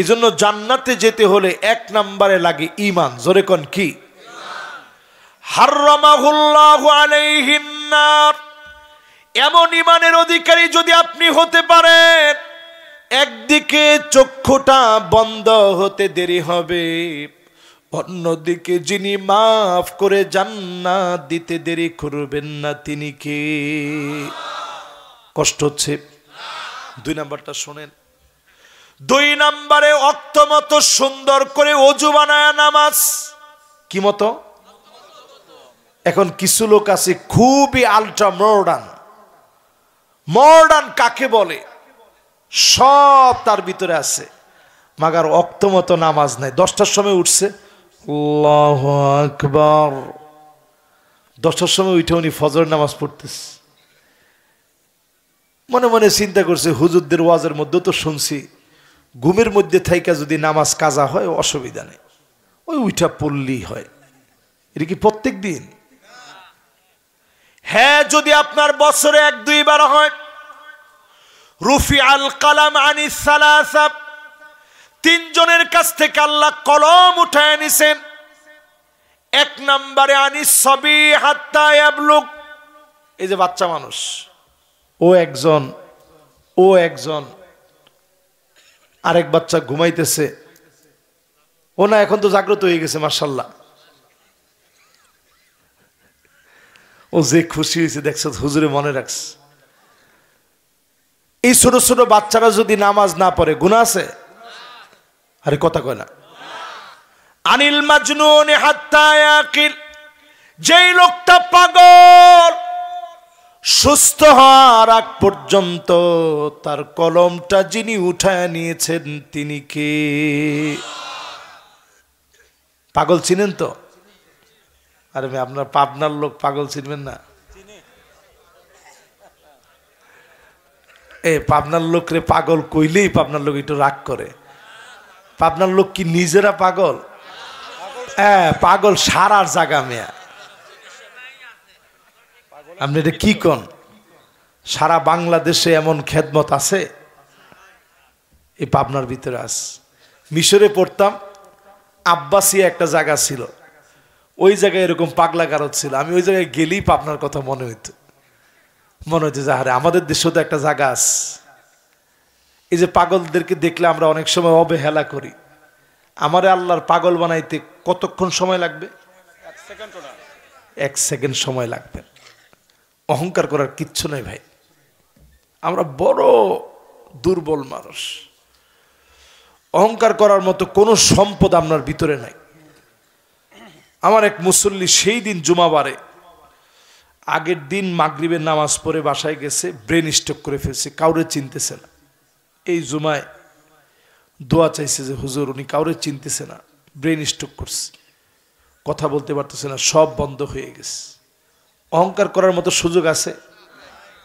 এজন্য জান্নাতে যেতে হলে এক নম্বরে লাগে ঈমান। জোরে কোন কি? হারামাহুল্লাহু আলাইহিন নার। এমন ঈমানের অধিকারী যদি আপনি হতে পারেন, একদিকে চক্ষুটা বন্ধ হতে দেরি হবে, অন্যদিকে যিনি মাফ করে জান্নাত দিতে দেরি করবেন না তিনি কে? কষ্ট হচ্ছে? 2 নাম্বারটা শোনেন। 2 নম্বরে ওয়াক্ত মতো সুন্দর করে ওযু বানায়া নামাজ। কি মতো? এখন কিছু লোক আছে খুবই আলট্রা মডার্ন কাকে বলে সব তার ভিতরে আছে, মাগার ওয়াক্ত মতো নামাজ নাই। 10টার সময় উঠছে, আল্লাহু আকবার, 10টার সময় উঠে উনি ফজর নামাজ পড়তেছে। মনে মনে চিন্তা করছে, হুজুরদের ওয়াজের মধ্যে তো শুনছি ঘুমের মধ্যে থাইকা যদি নামাজ কাজা হয় অসুবিধা নেই, ওই উঠা পড়লেই হয়। এটা কি প্রত্যেক দিন? হ্যাঁ, যদি আপনার বছরে 1-2 বার হয়। রুফি আল কালাম আনিস সালাসা, 3 জনের কাছ থেকে আল্লাহ কলম উঠায় নিছেন। 1 নম্বরে আনিস সবি হাত্তা ইয়াবলুগ, এই যে বাচ্চা মানুষ, ও একজন আরেক বাচ্চা ঘুমাইতেছে, ও না এখন তো জাগ্রত হয়ে গেছে মাশাআল্লাহ, ও যে খুশি হয়েছে দেখছ, হুজুরে মনে রাখছে। এই ছোট ছোট বাচ্চারা যদি নামাজ না পড়ে গুনাহ আছে? আরে কথা কয় না। আনিল মাজনুন হাত্তা ইয়াকিল, যেই লোকটা পাগল সুস্থ হওয়ার আগ পর্যন্ত তার কলমটা যিনি উঠায় নিয়েছেন তিনি কে? পাগল চিনেন তো? আরে আপনার পাবনার লোক পাগল চিনবেন না? পাবনার লোক রে পাগল কইলেই পাবনার লোক একটু রাগ করে। পাবনার লোক কি নিজেরা পাগল? হ্যাঁ, পাগল সারার জায়গা মেয়া। আপনি এটা কি কোন? সারা বাংলাদেশে এমন খেদমত আছে এই পাবনার ভিতরে আছে। মিশরে পড়তাম, আব্বাসিয়া একটা জায়গা ছিল, ওই জায়গায় এরকম পাগলা গারদ ছিল। আমি ওই জায়গায় গেলেই পাবনার কথা মনে হইতো যে আরে আমাদের দেশেও তো একটা জায়গা আছে। এই যে পাগলদেরকে দেখলে আমরা অনেক সময় অবহেলা করি। আমারে আল্লাহর পাগল বানাইতে কতক্ষণ সময় লাগবে? 1 সেকেন্ড সময় লাগবে। অহংকার করার কিচ্ছু নাই ভাই, আমরা বড় দুর্বল মানুষ। অহংকার করার মতো কোনো সম্পদ আপনার ভিতরে নাই। আমার এক মুসল্লি সেই দিন জুমাবারে আগের দিন মাগরিবের নামাজ পড়ে বাসায় গেছে, ব্রেন স্ট্রোক করে ফেলছে, কাউরে চিনতেছে না। এই জুমায় দোয়া চাইছে যে হুজুর উনি কাউরে চিনতেছে না, ব্রেন স্ট্রোক করছে, কথা বলতে পারতেছে না, সব বন্ধ হয়ে গেছে। অহংকার করার মতো সুযোগ আছে?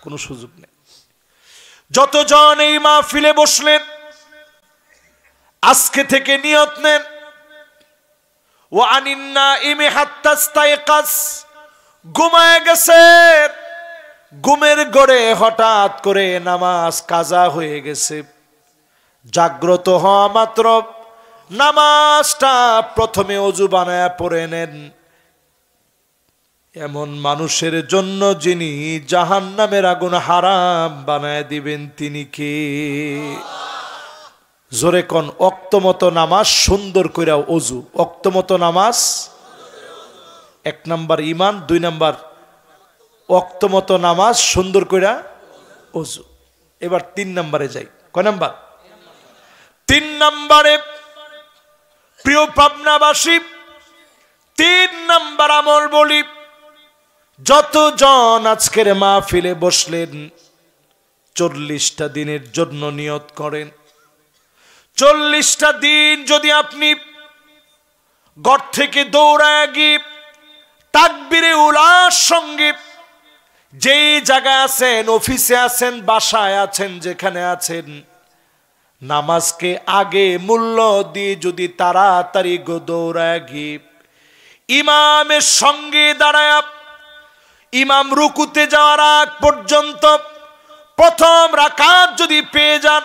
কোনো সুযোগ নেই। যতজন এই মাহফিলে বসলেন আজকে থেকে নিয়ত নেন, ওয়া আনিন নাইমি হাত্তা ইস্তাইকাস, ঘুমায় গেছে, ঘুমের ঘরে হঠাৎ করে নামাজ কাজা হয়ে গেছে, জাগ্রত হওয়া মাত্র নামাজটা প্রথমে ওযু বানায়া পড়ে নেন। এমন মানুষের জন্য যিনি জাহান্নামের আগুন হারাম বানায় দিবেন তিনি কে? জোরে কোন? ওয়াক্তমতো নামাজ, সুন্দর কইরা ওযু। ওয়াক্তমতো নামাজ 1 নাম্বার ঈমান, 2 নাম্বার ওয়াক্তমতো নামাজ, সুন্দর কইরা ওযু। এবার 3 নাম্বারে যাই। কয় নাম্বার? 3 নাম্বারে প্রিয় পাবনাবাসী, 3 নাম্বার আমল বলি। যতজন আজকের মাহফিলে বসলেন 40টা দিনের জন্য নিয়ত করেন। 40টা দিন যদি আপনি ঘর থেকে দৌড়ায় গিয়ে তাকবীরে উলার সঙ্গে যেই জায়গায় আছেন, অফিসে আছেন, বাসায় আছেন, যেখানে আছেন, নামাজকে আগে মূল্য দিয়ে যদি তাড়াতাড়ি দৌড়ায় গিয়ে ইমামের সঙ্গে দাঁড়ায় ইমাম রুকুতে যাওয়ার আগ পর্যন্ত প্রথম রাকাত যদি পেয়ে যান,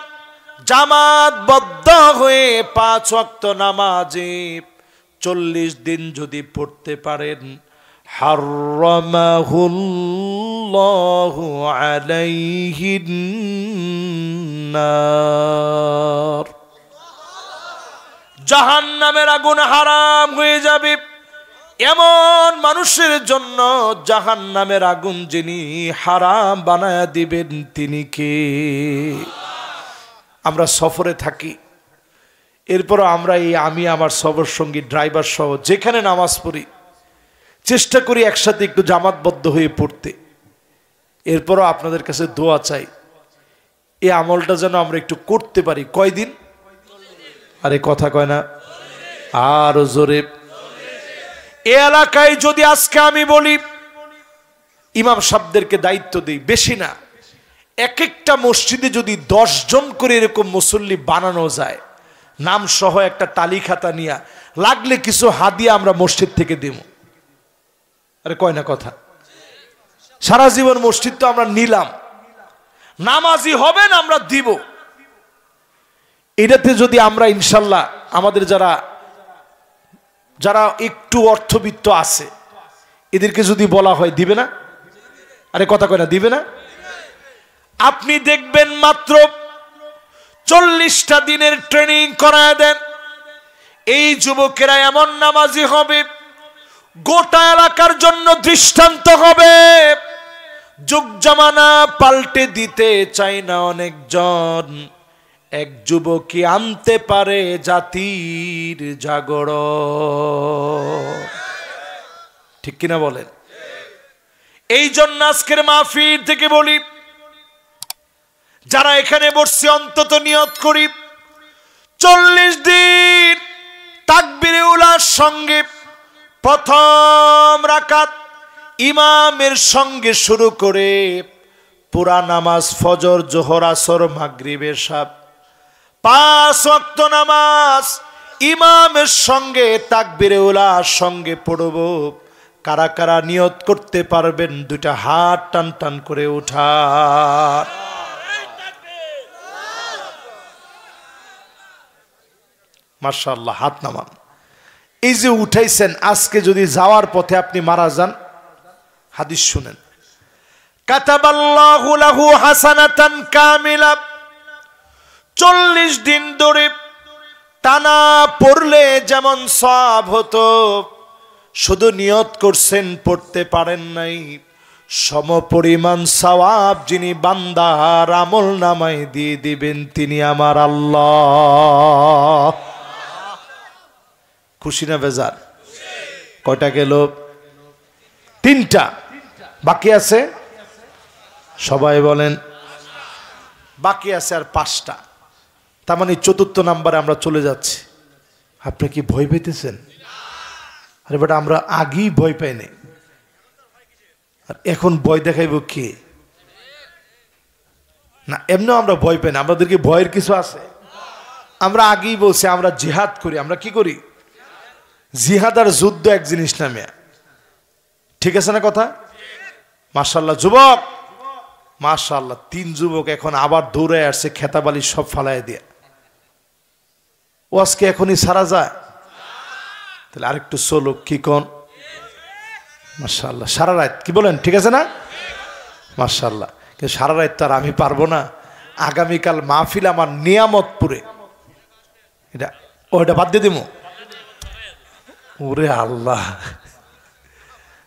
জামাতবদ্ধ হয়ে 5 ওয়াক্ত নামাজে 40 দিন যদি পড়তে পারেন, হারামাহুল্লাহু আলাইহিন নার, জাহান্নামের আগুন হারাম হয়ে যাবে। এমন মানুষের জন্য জাহান্নামের আগুন যিনি হারাম বানায়া দিবেন তিনি কে? আমরা সফরে থাকি, এরপরও আমরা আমি আমার সফর সঙ্গী ড্রাইভার সহ যেখানে নামাজ পড়ি চেষ্টা করি একসাথে একটু জামাতবদ্ধ হয়ে পড়তে। এরপরও আপনাদের কাছে দোয়া চাই, এই আমলটা যেন আমরা একটু করতে পারি। কয়দিন? আরে কথা কয় না, আর জোরে। এ এলাকায় যদি আজকে আমি বলি, ইমাম সাহেবদেরকে দায়িত্ব দিই, বেশি না, এক একটা মসজিদে যদি 10 জন করে এরকম মুসল্লি বানানো যায়, নাম সহ একটা তালিখাতা নিয়ে, লাগলে কিছু হাদিয়া আমরা মসজিদ থেকে দেব। আরে কয় না কথা? সারা জীবন মসজিদ তো আমরা নিলাম, নামাজি হবেন আমরা দিব। এটাতে যদি আমরা ইনশাল্লাহ আমাদের যারা একটু অর্থবিত্ত আছে এদেরকে যদি বলা হয়, দিবে না? আরে কথা কয় না, দিবে না? আপনি দেখবেন মাত্র 40টা দিনের ট্রেনিং করায় দেন, এই যুবকেরা এমন নামাজি হবে, গোটা এলাকার জন্য দৃষ্টান্ত হবে। যুগ জামানা পাল্টে দিতে চায় না অনেকজন, এক যুবকই আনতে পারে জাতির জাগরণ। ঠিক কিনা বলেন? এই জন্য আজকের মাহফিল থেকে বলি, যারা এখানে বসছে অন্তত নিয়ত করি 40 দিন তাকবীরে উলার সঙ্গে প্রথম রাকাত ইমামের সঙ্গে শুরু করে পুরা নামাজ, ফজর, জোহর, আসর, মাগরিব, এশা 5 ওয়াক্ত নামাজ ইমামের সঙ্গে তাকবীরে উলার সঙ্গে পড়ব। কারা কারা নিয়ত করতে পারবেন? 2টা হাত টান টান করে উঠা। মাশাআল্লাহ, হাত নামান। এই যে উঠাইছেন, আজকে যদি যাওয়ার পথে আপনি মারা যান, হাদিস শুনেন, কাতাবাল্লাহু লাহু হাসানাতান কামিলা। 40 দিন ধরে টানা পড়লে যেমন সওয়াব হতো, শুধু নিয়ত করছেন, পড়তে পারেন নাই, সমপরিমাণ সওয়াব যিনি বান্দার আমল নামায় দিয়ে দিবেন তিনি আমার আল্লাহ। খুশি না বেজার? কয়টা গেল? 3টা বাকি আছে। সবাই বলেন বাকি আছে আর 5টা। তার মানে 4র্থ নাম্বারে আমরা চলে যাচ্ছি। আপনি কি ভয় পেতেছেন? আরে বেটা, আমরা আগেই ভয় পাইনি, আর এখন ভয় দেখাইব কে? না, এমনিও আমরা ভয় পাই না, আমাদেরকে ভয়ের কিছু আছে? আমরা আগেই বলছি আমরা জিহাদ করি। আমরা কি করি? জিহাদ আর যুদ্ধ এক জিনিস না মিয়া। ঠিক আছে না কথা? মাশাআল্লাহ যুবক, মাশাআল্লাহ 3 যুবক এখন আবার দৌড়ে আসছে, খেতাবালি সব ফালাই দিয়ে। ও আজকে এখনই সারা যায়? তাহলে আরেকটু চলুক, কি কোন? মাশাআল্লাহ, সারা রাত, কি বলেন? ঠিক আছে না? মাশাআল্লাহ। কিন্তু সারা রাত তো আর আমি পারবো না। আগামীকাল মাহফিল আমার নিয়ামতপুরে, ওইটা বাদ দিয়ে দিব। ওরে আল্লাহ,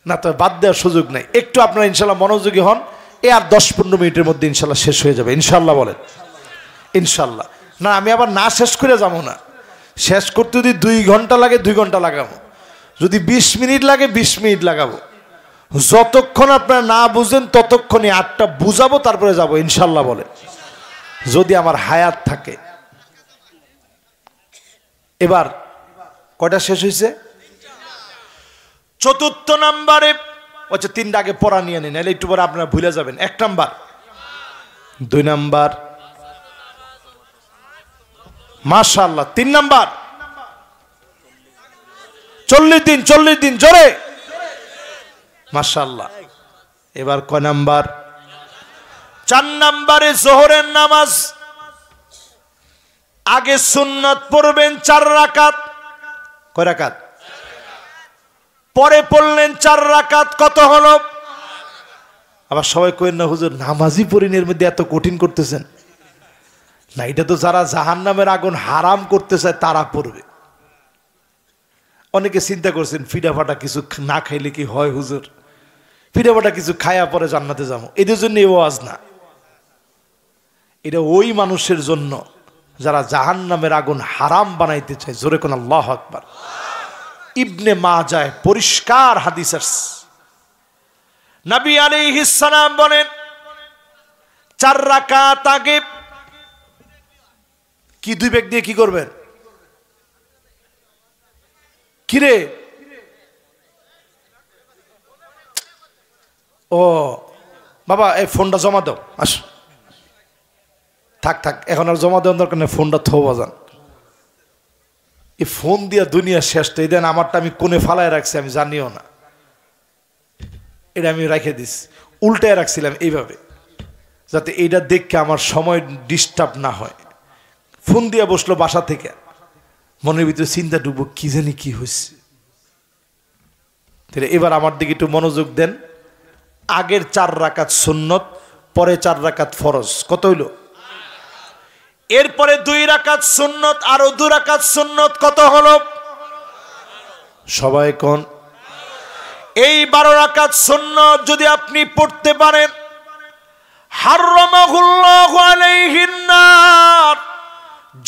না তো বাদ দেওয়ার সুযোগ নাই। একটু আপনারা ইনশাল্লাহ মনোযোগী হন, আর 10-15 মিনিটের মধ্যে ইনশাল্লাহ শেষ হয়ে যাবে। ইনশাল্লাহ বলেন ইনশাল্লাহ। না, আমি আবার না শেষ করে যাবো না। শেষ করতে যদি 2 ঘন্টা লাগে 2 ঘন্টা লাগাবো, যদি 20 মিনিট লাগে 20 মিনিট লাগাবো। যতক্ষণ আপনারা না বুঝেন ততক্ষণই 8টা বুঝাবো, তারপরে যাবো ইনশাল্লাহ বলেন, যদি আমার হায়াত থাকে। এবার কয়টা শেষ হয়েছে? 4র্থ নাম্বারে, আচ্ছা 3টা আগে পড়া নিয়ে নিন, নাহলে একটু পরে আপনারা ভুলে যাবেন। 1 নাম্বার, 2 নাম্বার, মাশাআল্লাহ 3 নাম্বার, 40 দিন, 40 দিন জোরে মাশাআল্লাহ। এবার কয় নাম্বার? 4 নাম্বারে জোহরের নামাজ আগে সুন্নাত পড়বেন 4 রাকাত। কয় রাকাত? পরে পড়লেন 4 রাকাত, কত হলো? আবার সবাই কইেন না হুজুর নামাজি পড়িনের মধ্যে এত কঠিন করতেছেন। না, এটা তো যারা জাহান্নামের আগুন হারাম করতে চায় তারা পড়বে। অনেকে চিন্তা করছেন ফিডা ফাটা কিছু না খাইলে কি হয় হুজুর, ফিডা ফাটা কিছু খায়া পরে জান্নাতে যাবো। এদের জন্য এই ওয়াজ না, এটা ওই মানুষের জন্য যারা জাহান্নামের আগুন হারাম বানাইতে চায়। জোরে কোন আল্লাহু আকবার। ইবনে মাজাহ পরিষ্কার হাদিস আছে, নবী আলাইহিস সালাম বলেন 4 রাকাত আগে কি 2 ব্যাগ দিয়ে কি করবেন? কিরে ও বাবা এই ফোনটা জমা দাও, আস থাক থাক এখন আর জমা দেওয়ার দরকার নেই, ফোনটা থো বাজান। এই ফোন দিয়া দুনিয়া শেষ। তো এই দেন আমারটা আমি কোণে ফালায় রাখছি, আমি জানিও না, এটা আমি রেখে দিছি, উল্টায় রাখছিলাম এইভাবে যাতে এইটা দেখে আমার সময় ডিস্টার্ব না হয়। ফোন দিয়া বসলো বাসা থেকে, মনের ভিতরে চিন্তা ডুবো কি জানি কি হয়েছে। এবার আমার দিকে একটু মনোযোগ দেন। আগের 4 রাকাত সুন্নত, পরে 4 রাকাত ফরজ, কত হইল? এরপরে 2 রাকাত সুন্নত, আরো 2 রাকাত সুন্নত, কত হলো? সবাই কোন? এই 12 রাকাত সুন্নত যদি আপনি পড়তে পারেন, হারামাহুল্লাহু আলাইহিন নার,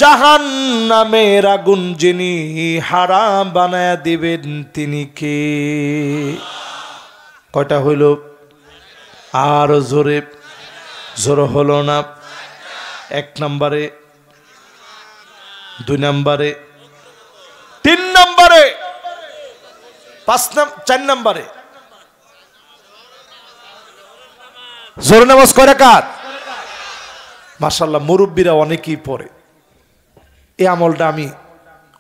জাহান্নামের আগুন যিনি হারাম বানায়া দিবেন তিনি কে? কয়টা হইল? আর জোরে জোর হলো না। 1 নম্বরে, 2 নম্বরে, 3 নম্বরে, 4 নম্বরে। জোর নামাজ কয় রাকাত? মাশাআল্লাহ মুরব্বীরা অনেকেই পড়ে। এই আমলটা আমি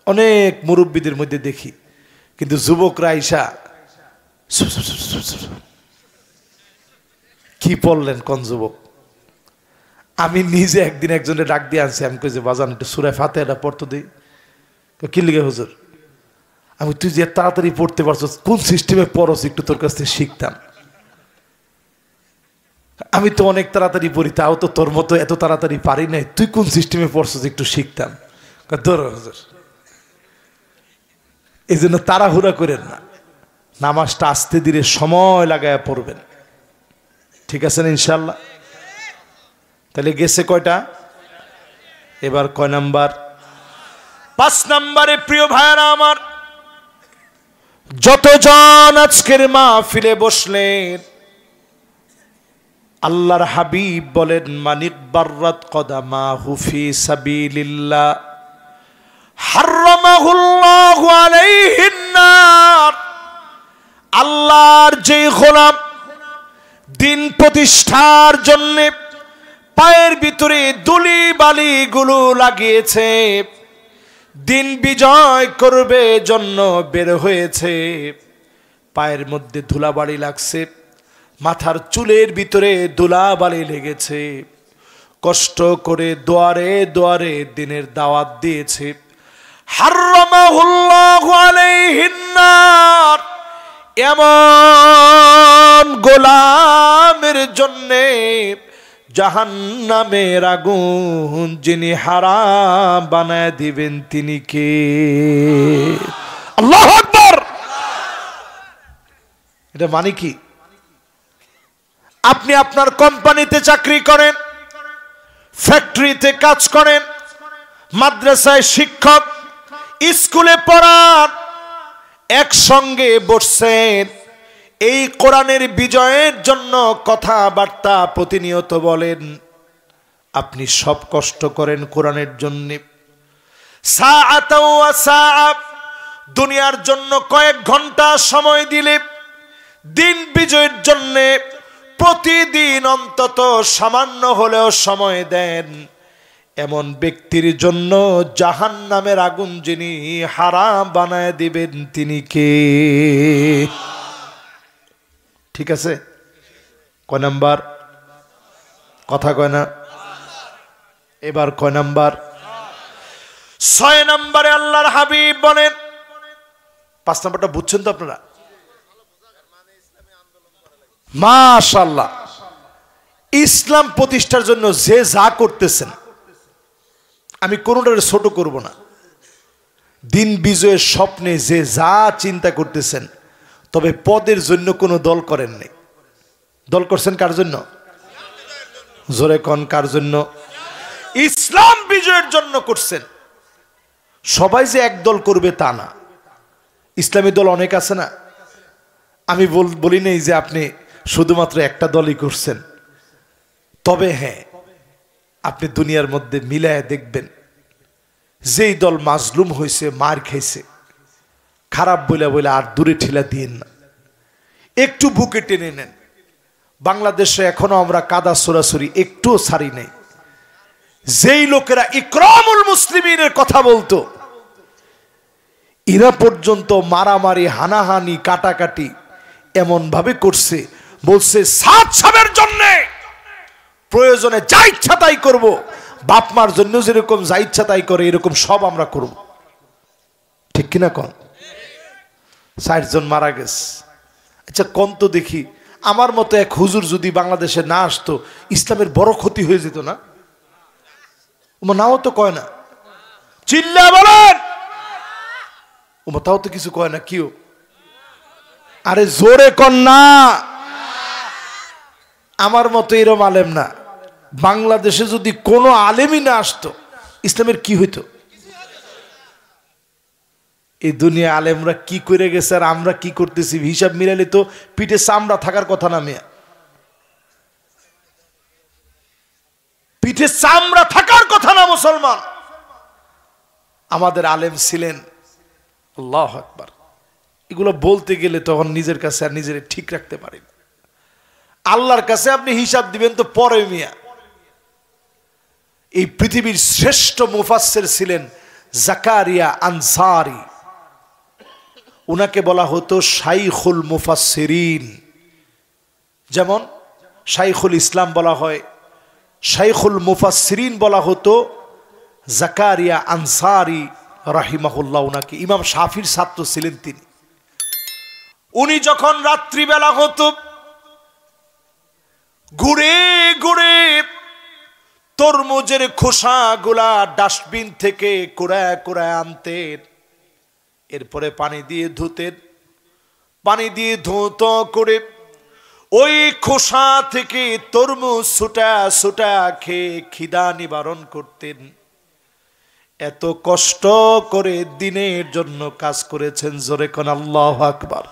অনেক মুরব্বীদের মধ্যে দেখি, কিন্তু যুবকরা আইসা কি পড়লেন কোন যুবক? আমি নিজে একদিন একজনের ডাক দিয়ে আনছি, আমি কই যে বাজান একটু সূরা ফাতিহাটা পড়তে দিই। কি লিখে হুজুর? আমি তুই যে তাড়াতাড়ি পড়তে পারছস, কোন সিস্টেমে পড়ছ একটু তোর কাছ থেকে শিখতাম। আমি তো অনেক তাড়াতাড়ি পড়ি, তাও তো তোর মতো এত তাড়াতাড়ি পারি নাই, তুই কোন সিস্টেমে পড়ছস একটু শিখতাম। ধরো হুজুর, এই জন্য তাড়াহুড়া করেন না, নামাজটা আস্তে ধীরে সময় লাগায় পড়বেন, ঠিক আছে না ইনশাল্লাহ? তাহলে গেছে কয়টা? এবার কয় নাম্বার? 5 নম্বরে। প্রিয় ভাইরা আমার, যতজন আজকের মাহফিলে বসলেন, আল্লাহর হাবিব বলেন মানিক বাররাত কদামাহু ফি সাবিলিল্লাহ হারামাহুল্লাহু আলাইহিন নার। আল্লাহর যে গোলাম দিন প্রতিষ্ঠার জন্য পায়ের ভিতরে দুলি বালি গুলো লাগিয়েছে, দিন বিজয় করবে জন্য বের হয়েছে, পায়ের মধ্যে ধুলাবালি লাগছে, মাথার চুলের ভিতরে ধুলাবালি লেগেছে, কষ্ট করে দুয়ারে দুয়ারে দিনের দাওয়াত দিয়েছে, হারামাহুল্লাহু আলাইহিন নার। এমন গোলামের জন্যে জাহান্নামের আগুন যিনি হারাম বানায় দিবেন তিনি কে? আল্লাহু আকবার। এটা মানে কি? আপনি আপনার কোম্পানিতে চাকরি করেন, ফ্যাক্টরিতে কাজ করেন, মাদ্রাসায় শিক্ষক, স্কুলে পড়ান, একসঙ্গে বসছেন, এই কোরআনের বিজয়ের জন্য কথাবার্তা প্রতিনিয়ত বলেন, আপনি সব কষ্ট করেন কোরআনের জন্য। সাআতাও ওয়া সাআ, দুনিয়ার জন্য কয়েক ঘন্টা সময় দিলে দিন বিজয়ের জন্য প্রতিদিন অন্তত সামান্য হলেও সময় দেন, এমন ব্যক্তির জন্য জাহান্নামের আগুন যিনি হারাম বানায় দিবেন তিনি কে? ঠিক আছে? কয় নাম্বার? কথা কয় না? এবার কয় নাম্বার? 6 নম্বরে আল্লাহর হাবিব বলেন, 5 নম্বরটা বুঝছেন তো আপনারা? মাশাআল্লাহ, ইসলাম প্রতিষ্ঠার জন্য যে যা করতেছেন আমি কোনোটারে ছোট করব না। দিন বিজয়ের স্বপ্নে যে যা চিন্তা করতেছেন, তবে পদের জন্য কোনো দল করেন নাই। দল করছেন কার জন্য? জোরে কোন কার জন্য? ইসলাম বিজয়ের জন্য করছেন। সবাই যে এক দল করবে তা না, ইসলামী দল অনেক আছে না। আমি বলি নাই যে আপনি শুধুমাত্র একটা দলই করছেন। তবে হ্যাঁ, আপনি দুনিয়ার মধ্যে মিলায় দেখবেন, যেই দল মাজলুম হয়েছে, মার খাইছে, খারাপ বইলা বইলা আর দূরে ঠেলা দিয়েন না, একটু বুকে টেনে নেন। বাংলাদেশে এখনো আমরা কাদা সরাসরি একটুও ছাড়ি নাই। যেই লোকেরা ইকরামুল মুসলিমিনের কথা বলতো, এরা পর্যন্ত মারামারি, হানাহানি, কাটাকাটি এমন ভাবে করছে, বলছে সাত সাবের জন্য প্রয়োজনে যা ইচ্ছা তাই করব, বাপ মার জন্য যেরকম যা ইচ্ছা তাই করে, এরকম সব আমরা করব। ঠিক কিনা কন? 60 জন মারা গেছে। আচ্ছা কোন তো দেখি, আমার মতো এক হুজুর যদি বাংলাদেশে না আসতো, ইসলামের বড় ক্ষতি হয়ে যেত না? নাও তো কয় না, চিল্লা বলেন। তাও তো কিছু কয় না, কিও? আরে জোরে কন না। আমার মতো এরম আলেম না, বাংলাদেশে যদি কোনো আলেমই না আসতো, ইসলামের কি হইতো? এই দুনিয়া আলেমরা কি করে গেছে আর আমরা কি করতেছি, হিসাব মিলালে তো পিঠে চামড়া থাকার কথা না। মিয়া, পিঠে চামড়া থাকার কথা না মুসলমান। আমাদের আলেম ছিলেন, আল্লাহু আকবার। এগুলো বলতে গেলে তখন নিজের কাছে আর নিজের ঠিক রাখতে পারি না। আল্লাহর কাছে আপনি হিসাব দিবেন তো পরে। মিয়া, এই পৃথিবীর শ্রেষ্ঠ মুফাসসির ছিলেন জাকারিয়া আনসারী। উনাকে বলা হতো শাইখুল মুফাসসিরিন। যেমন শাইখুল ইসলাম বলা হয়, শাইখুল মুফাসসিরিন বলা হতো জাকারিয়া আনসারী রাহিমাহুল্লাহ। উনাকে ইমাম শাফির ছাত্র ছিলেন তিনি। উনি যখন রাত্রিবেলা হতো, ঘুরে ঘুরে তরমুজের খোসাগুলা ডাস্টবিন থেকে কুড়ায় কুড়ায় আনতেন, এরপরে পানি দিয়ে ধুতেন। পানি দিয়ে ধুত করে ওই খোসা থেকে তরমুজ ছুটা ছুটা খেয়ে খিদা নিবারণ করতেন। এত কষ্ট করে দিনের জন্য কাজ করেছেন, জোরে কোন আল্লাহু আকবার।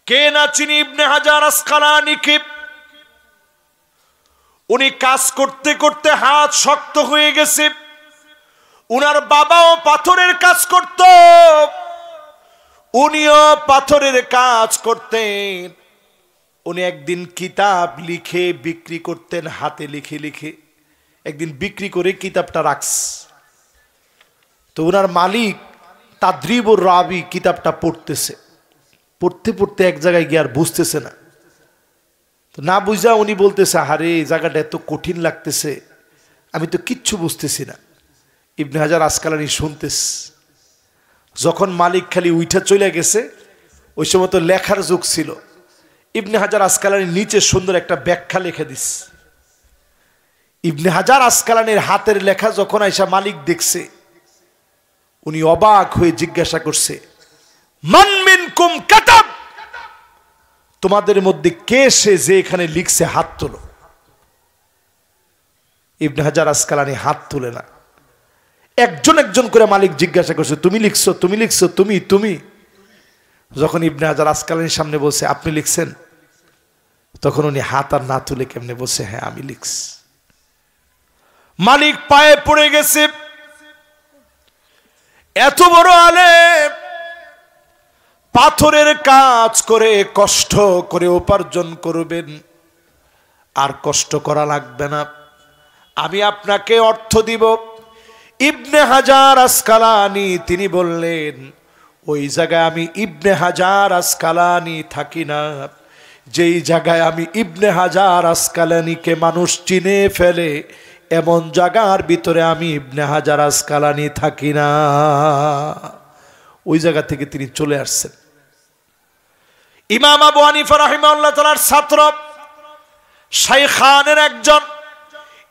কে না চিনি ইবনে হাজার আসকালানিকে। উনি কাজ করতে করতে হাত শক্ত হয়ে গেছে। উনার বাবাও পাথরের কাজ করত, উনিও পাথরের কাজ করতেন। উনি একদিন কিতাব লিখে বিক্রি করতেন, হাতে লিখে লিখে। একদিন বিক্রি করে কিতাবটা রাখস। তো উনার মালিক তাদরিবুর রাবি কিতাবটা পড়তেছে। পড়তে পড়তে এক জায়গায় গিয়ে আর বুঝতেছে না। তো না বুঝা উনি বলতেছে, আরে এই জায়গাটা এত কঠিন লাগতেছে, আমি তো কিচ্ছু বুঝতেছি না। ইবনে হাজার আসকালানি শুনতেস। যখন মালিক খালি উইঠা চলে গেছে, ওই সময় তো লেখার যুগ ছিল, ইবনে হাজার আসকালানি নিচে সুন্দর একটা ব্যাখ্যা লিখে দিস। ইবনে হাজার আসকালানির হাতের লেখা যখন আইসা মালিক দেখছে, উনি অবাক হয়ে জিজ্ঞাসা করছে, মান মিনকুম কাতাব, তোমাদের মধ্যে কে সে যে এখানে লিখছে, হাত তোলো। ইবনে হাজার আসকালানি হাত তুলে না। একজন একজন করে মালিক জিজ্ঞাসা করছে, তুমি লিখছো, তুমি লিখছো, তুমি তুমি। যখন ইবনে হাজার আসকালানির সামনে বলছে, আপনি লিখছেন, তখন উনি হাত আর না তুলে কেমনে বলছে, হ্যাঁ আমি লিখছি। মালিক পায়ে পড়ে গেছে। এত বড় আলেম, পাথরের কাজ করে কষ্ট করে উপার্জন করবেন, আর কষ্ট করা লাগবে না, আমি আপনাকে অর্থ দিব। ইবনে হাজার আসকালানি তিনি বললেন, ওই জায়গায় আমি ইবনে হাজার আসকালানি থাকি না। যেই জায়গায় আমি ইবনে হাজার আসকালানিকে মানুষ চিনে ফেলে, এমন জায়গার ভিতরে আমি ইবনে হাজার আসকালানী থাকি না। ওই জায়গা থেকে তিনি চলে আসছেন। ইমাম আবু হানিফা রাহিমাহুল্লাহ তাআলার ছাত্র শাইখানের একজন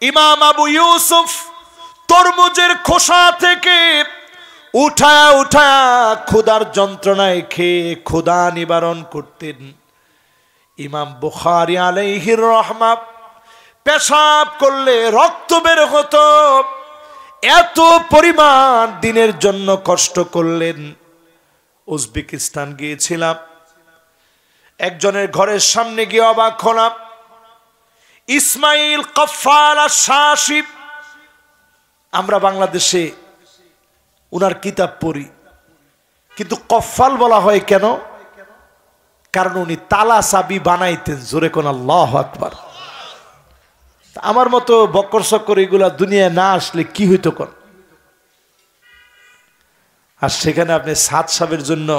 ইমাম আবু ইউসুফ তরমুজের খোসা থেকে উঠায়া উঠায়া ক্ষুধার যন্ত্রণায় খেয়ে ক্ষুধা নিবারণ করতেন। ইমাম বুখারী আলাইহির রহমা পেশাব করলে রক্ত বের হতো, এত পরিমাণ দিনের জন্য কষ্ট করলেন। উজবেকিস্তান গিয়েছিলাম, একজনের ঘরের সামনে গিয়ে অবাক হলাম। ইসমাইল কফফাল আশ-শাশি, আমরা বাংলাদেশে উনার কিতাব পড়ি, কিন্তু কফফাল বলা হয় কেন? কারণ উনি তালা চাবি বানাইতেন। জোরে কোন আল্লাহু আকবার। আমার মতো বক্কর চক্কর এগুলা দুনিয়ায় না আসলে কি হইতো কোন? আর সেখানে আপনি সাত সাবের জন্য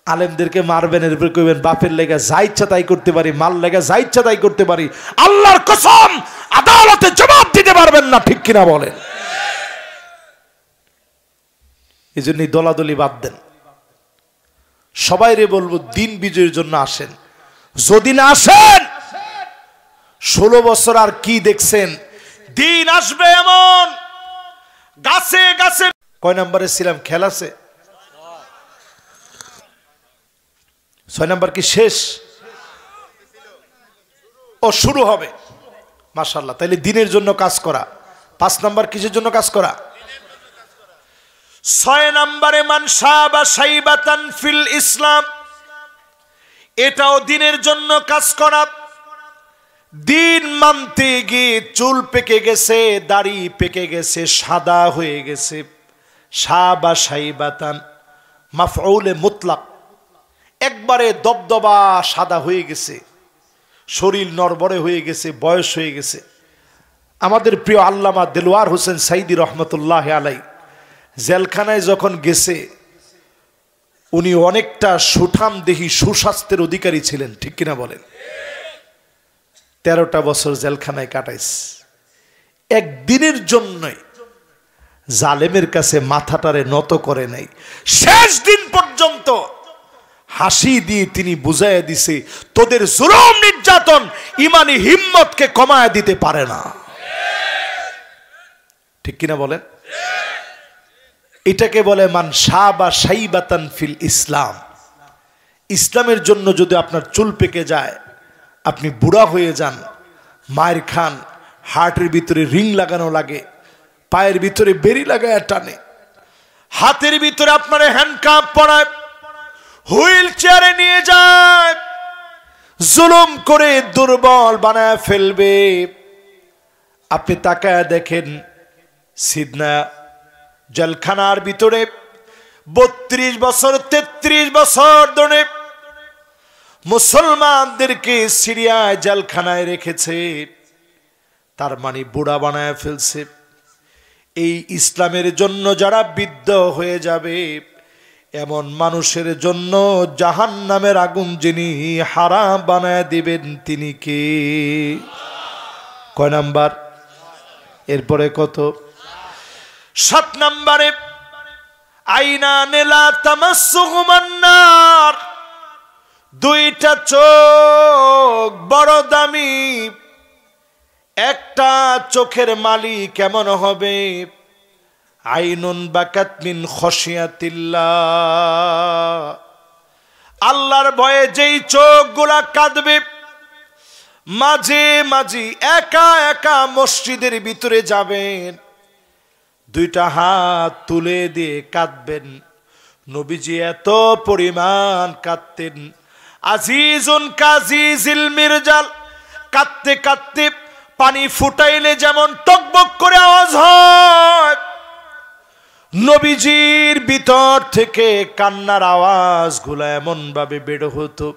আলেমদেরকে মারবেন, এরপর কইবেন বাপের লেগা যা ইচ্ছা তাই করতে পারি, মাল লেগা যা ইচ্ছা তাই করতে পারি। আল্লাহর কসম আদালতে জবাব দিতে পারবেন না, ঠিক কিনা বলেন? এই জন্যই দলাদলি বাদ দেন। সবাইরে বলবো দিন বিজয়ের জন্য আসেন। যদি না আসেন 16 বছর আর কি দেখছেন? দিন আসবে এমন গাছে গাছে। কয় নম্বরে ছিলাম? খেল আছে 6 নম্বর কি শেষ? ও শুরু হবে। মাশাআল্লাহ। তাইলে দিনের জন্য কাজ করা। 5 নম্বর কিসের জন্য কাজ করা? 6 নম্বরে মান শাবা শাইবাতান ফিল ইসলাম, এটাও দিনের জন্য কাজ করা। দিন মানতে গিয়ে চুল পেকে গেছে, দাড়ি পেকে গেছে, সাদা হয়ে গেছে। শাবা শাইবাতান মাফউলে মুতলাক, একবারে দবদবা সাদা হয়ে গেছে, শরীর নড়বড়ে হয়ে গেছে, বয়স হয়ে গেছে। আমাদের প্রিয় আল্লামা দেলোয়ার হোসেন সাইদি রহমতুল্লাহ আলাই জেলখানায় যখন গেছে, উনি অনেকটা সুঠাম দেহি সুস্বাস্থ্যের অধিকারী ছিলেন, ঠিক কিনা বলেন? 13টা বছর জেলখানায় কাটাইছে। একদিনের জন্যই জালেমের কাছে মাথাটারে নত করে নাই। শেষ দিন পর্যন্ত হাসি দিয়ে তিনি বুঝাইয়া দিছে, তোদের জুলুম নির্যাতন ইমানি হিম্মতকে কমায় দিতে পারে না, ঠিক কিনা বলেন? এটাকে বলে মান শাবা শাইবাতান ফিল ইসলাম। ইসলামের জন্য যদি আপনার চুল পেকে যায়, আপনি বুড়া হয়ে যান, মায়ের খান, হার্টের ভিতরে রিং লাগানো লাগে, পায়ের ভিতরে বেরি লাগায় টানে, হাতের ভিতরে আপনার হ্যান্ডকাপ পরায়, হুইল চেয়ারে নিয়ে যায়, জুলুম করে দুর্বল বানায় ফেলবে। আপনি তাকায় দেখেন সিদনা জেলখানার ভিতরে 32 বছর 33 বছর ধরে মুসলমানদেরকে সিরিয়ায় জেলখানায় রেখেছে, তার মানে বুড়া বানায় ফেলছে। এই ইসলামের জন্য যারা বিদ্ধ হয়ে যাবে, এমন মানুষের জন্য জাহান্নামের আগুন যিনি হারাম বানায় দিবেন তিনি কে? কয় নাম্বার? এরপরে কত? 7 নম্বরে আইনা নেলা তামাসসুহুমান নার, দুইটা চোখ বড় দামি। একটা চোখের মালিক কেমন হবে? আইনুন বাকাত মিন খশিয়াতিল্লাহ, আল্লাহর ভয়ে যেই চোখগুলা কাঁদবে। মাঝে মাঝে একা একা মসজিদের ভিতরে যাবেন, দুইটা হাত তুলে দিয়ে কাঁদবেন। নবীজি এত পরিমাণ কাঁদতেন। আজিজুন কাজিজিল মিরজাল, কাঁদতে কাঁদতে পানি ফুটাইলে যেমন টকবক করে আওয়াজ হয়, নবীজির ভিতর থেকে কান্নার আওয়াজগুলো এমন ভাবে বের হতো,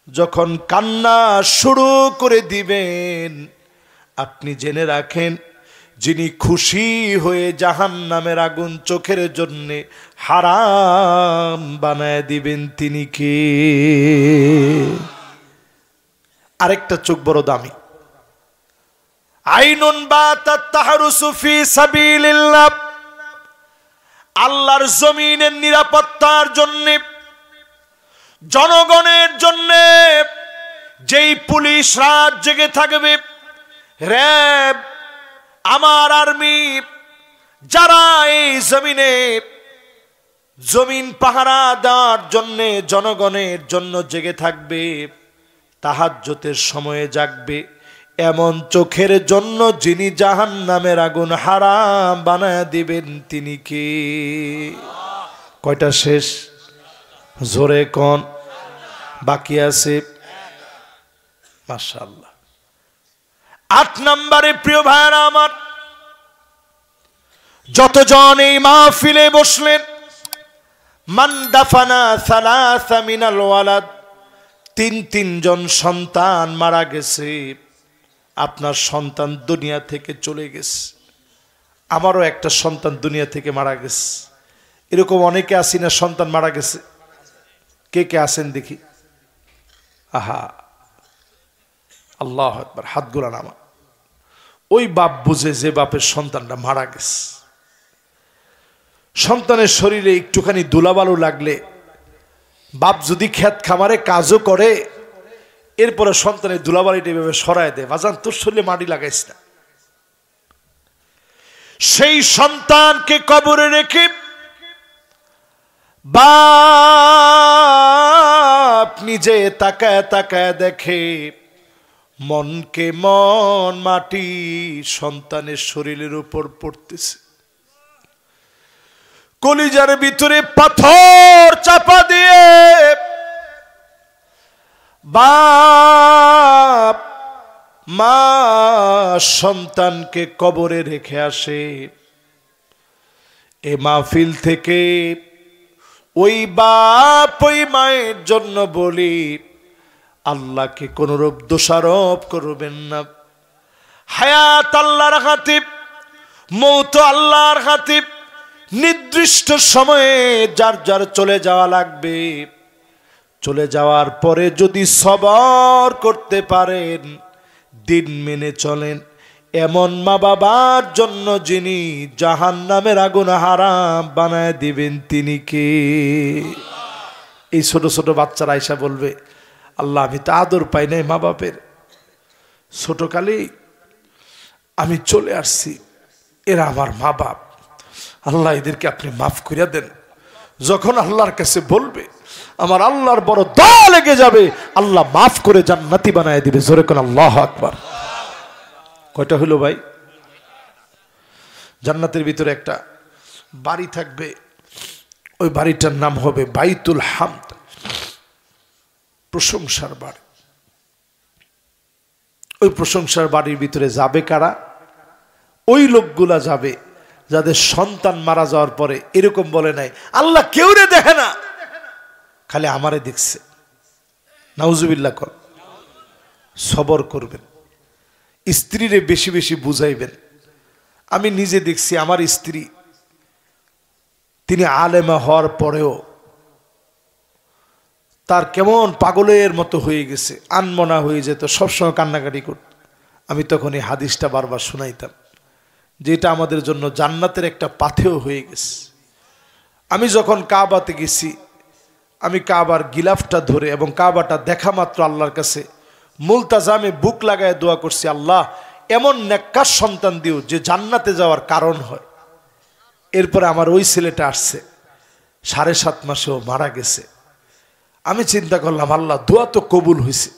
যখন কান্না শুরু করে দিবেন আপনি জেনে রাখেন যিনি খুশি হয়ে জাহান্নামের আগুন চোখের জন্য হারাম বানায় দিবেন তিনি কে? আরেকটা চোখ বড় দামি। আইনুন বাতাত তাহরুসু ফি সাবিলিল্লাহ, আল্লাহর জমিনের নিরাপত্তার জন্য, জনগণের জন্য যেই পুলিশ রাত জেগে থাকবে, র‍্যাব, আমার আর্মি, যারা এই জমিন পাহারা দেওয়ার জন্য জনগণের জন্য জেগে থাকবে, তাহাজ্জুদের সময়ে জাগবে, এমন চোখের জন্য যিনি জাহান্নামের আগুন হারাম বানায় দিবেন তিনি কে? কয়টা শেষ? জোরে কোন? বাকি আছে? মাশাআল্লাহ। 8 নম্বরে প্রিয় ভাইরা আমার, যতজন এই মাহফিলে বসলেন, মান দাফানা সালাসা মিনাল ওয়ালাদ, 3 জন সন্তান মারা গেছে। আপনার সন্তান দুনিয়া থেকে চলে গেছে, আমারও একটা সন্তান দুনিয়া থেকে মারা গেছে। এরকম অনেকে আছি না সন্তান মারা গেছে? কে কে আছেন দেখি? আহা, আল্লাহু আকবার, হাত গোলান আমার। ওই বাপ বুঝে যে বাপের সন্তানটা মারা গেছে। সন্তানের শরীরে একটুখানি ধুলাবালু লাগলে, বাপ যদি ক্ষেত খামারে কাজও করে, এরপরে সন্তানের ধুলাবালিটা এভাবে সরায় দেয়, বাজান তোর শরীরে মাটি লাগাইস না। সেই সন্তানকে কবরে রেখে বাপ নিজে তাকায় তাকায় দেখে, মনকে মন মাটি সন্তানের শরীরের উপর পড়তেছে। কলিজার ভিতরে পাথর চাপা দিয়ে বাপ মা সন্তানকে কবরে রেখে আসে। এ মাহফিল থেকে ওই বাপ ওই মায়ের জন্য বলি, আল্লাহকে কোনরূপ দোষারোপ করবেন না। হায়াত আল্লাহর হাতে, মৌত আল্লাহর হাতে। নির্দিষ্ট সময়ে যার যার চলে যাওয়া লাগবে, চলে যাওয়ার পরে যদি সবর করতে পারেন, দিন মেনে চলেন, এমন মা বাবার জন্য যিনি জাহান্নামের আগুন হারাম বানায় দিবেন তিনি কে? এই ছোট ছোট বাচ্চারা আইসা বলবে, আল্লাহ আমি তো আদর পাই নাই মা বাপের, ছোটকালেই আমি চলে আসছি, এরা আমার মা বাপ, আল্লাহ এদেরকে আপনি মাফ করে দেন। যখন আল্লাহর কাছে বলবে, আমার আল্লাহর বড় দয়া লেগে যাবে, আল্লাহ মাফ করে জান্নাতি বানায় দিবে। জোরে কোন আল্লাহু আকবার। কয়টা হলো ভাই? জান্নাতের ভিতরে একটা বাড়ি থাকবে, ওই বাড়িটার নাম হবে বাইতুল হামদ, প্রশংসার বাড়ি। ওই প্রশংসার বাড়ির ভিতরে যাবে কারা? ওই লোকগুলা যাবে যাদের সন্তান মারা যাওয়ার পরে এরকম বলে নাই, আল্লাহ কেউ রে দেখে না, খালি আমারে দেখছে। নাউজুবিল্লাহ কর। সবর করবেন, স্ত্রীরে বেশি বেশি বুঝাইবেন। আমি নিজে দেখছি আমার স্ত্রী, তিনি আলেমা হওয়ার পরেও তার কেমন পাগলের মতো হয়ে গেছে, আনমনা হয়ে যেত, সবসময় কান্নাকাটি করত। আমি তখন এই হাদিসটা বারবার শুনাইতাম, যেটা আমাদের জন্য জান্নাতের একটা পাথেয় হয়ে গেছে। আমি যখন কাবাতে গেছি, আমি কাবার গিলাফটা ধরে এবং কাবাটা দেখা মাত্র আল্লাহর কাছে মুলতাজামে বুক লাগায় দোয়া করছি, আল্লাহ এমন নেককার সন্তান দিও যে জান্নাতে যাওয়ার কারণ হয়। এরপরে আমার ওই ছেলেটা আসছে, 7.5 মাসেও মারা গেছে। আমি চিন্তা করলাম, আল্লাহ দোয়া তো কবুল হয়েছে,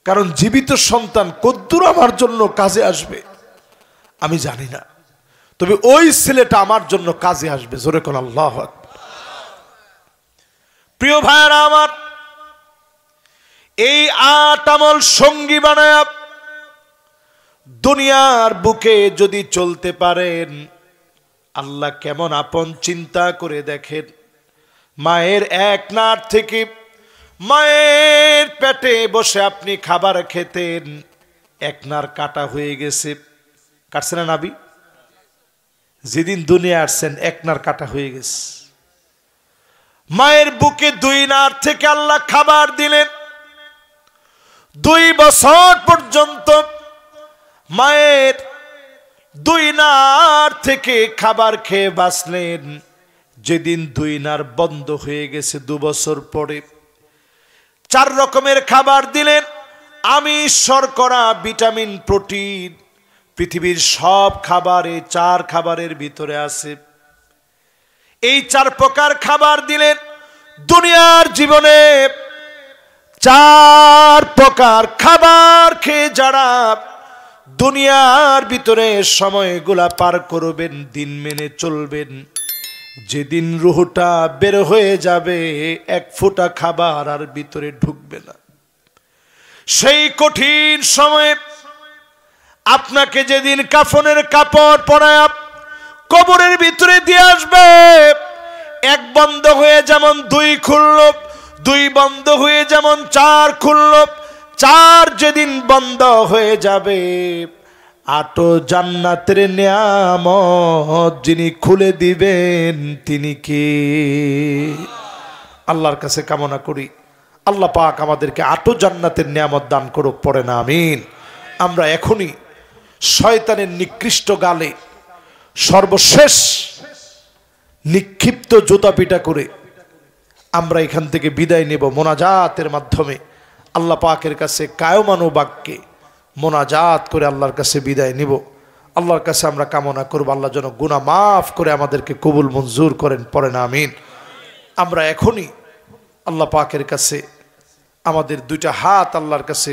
কারণ জীবিত সন্তান কদ্দুর আমার জন্য কাজে আসবে আমি জানি না, তবে ওই ছেলেটা আমার জন্য কাজে আসবে। জোরে কোন আল্লাহু আকবার। প্রিয় ভাইরা আমার, এই 8 আমল সঙ্গী বানায়া দুনিয়ার বুকে যদি চলতে পারেন, আল্লাহ কেমন আপন চিন্তা করে দেখেন। মায়ের এক নাট থেকে, মায়ের পেটে বসে আপনি খাবার খেতেন, এক নার কাটা হয়ে গেছে, কাটছে না নাবি? যেদিন দুনিয়া আসছেন এক নার কাটা হয়ে গেছে। মায়ের বুকে 2 নার থেকে আল্লাহ খাবার দিলেন, 2 বছর পর্যন্ত মায়ের দুই নার থেকে খাবার খেয়ে বাঁচলেন। যেদিন দুই নার বন্ধ হয়ে গেছে 2 বছর পরে 4 রকমের খাবার দিলেন। আমিষ, শর্করা, ভিটামিন, প্রোটিন, পৃথিবীর সব খাবারে 4 খাবারের ভিতরে আছে। এই 4 প্রকার খাবার দিলেন। দুনিয়ার জীবনে 4 প্রকার খাবার খেয়ে যারা দুনিয়ার ভিতরে সময়গুলা পার করবেন, দিন মেনে চলবেন, যেদিন রুহটা বের হয়ে যাবে 1 ফোঁটা খাবার আর ভিতরে ঢুকবে না। সেই কঠিন সময়ে আপনাকে যেদিন কাফনের কাপড় পরায় কবরের ভিতরে দিয়ে আসবে, 1 বন্ধ হয়ে যেমন 2 খুলল, 2 বন্ধ হয়ে যেমন 4 খুলল, 4 যেদিন বন্ধ হয়ে যাবে 8 জান্নাতের নিয়ামত যিনি খুলে দিবেন তিনি কে? আল্লাহর কাছে কামনা করি আল্লাহ পাক আমাদেরকে 8 জান্নাতের নিয়ামত দান করুক, পড়ে না আমিন। আমরা এখনই শয়তানের নিকৃষ্ট গালে সর্বশেষ নিক্ষিপ্ত জুতা পিটা করে আমরা এখান থেকে বিদায় নেব মোনাজাতের মাধ্যমে। আল্লাহ পাকের কাছে কায়মানু বাক্যে মোনাজাত করে আল্লাহর কাছে বিদায় নিব। আল্লাহর কাছে আমরা কামনা করব আল্লাহ যেন গুনাহ মাফ করে আমাদেরকে কবুল মঞ্জুর করেন, পড়ে না আমিন। আমরা এখনই আল্লাহ পাকের কাছে আমাদের 2টা হাত আল্লাহর কাছে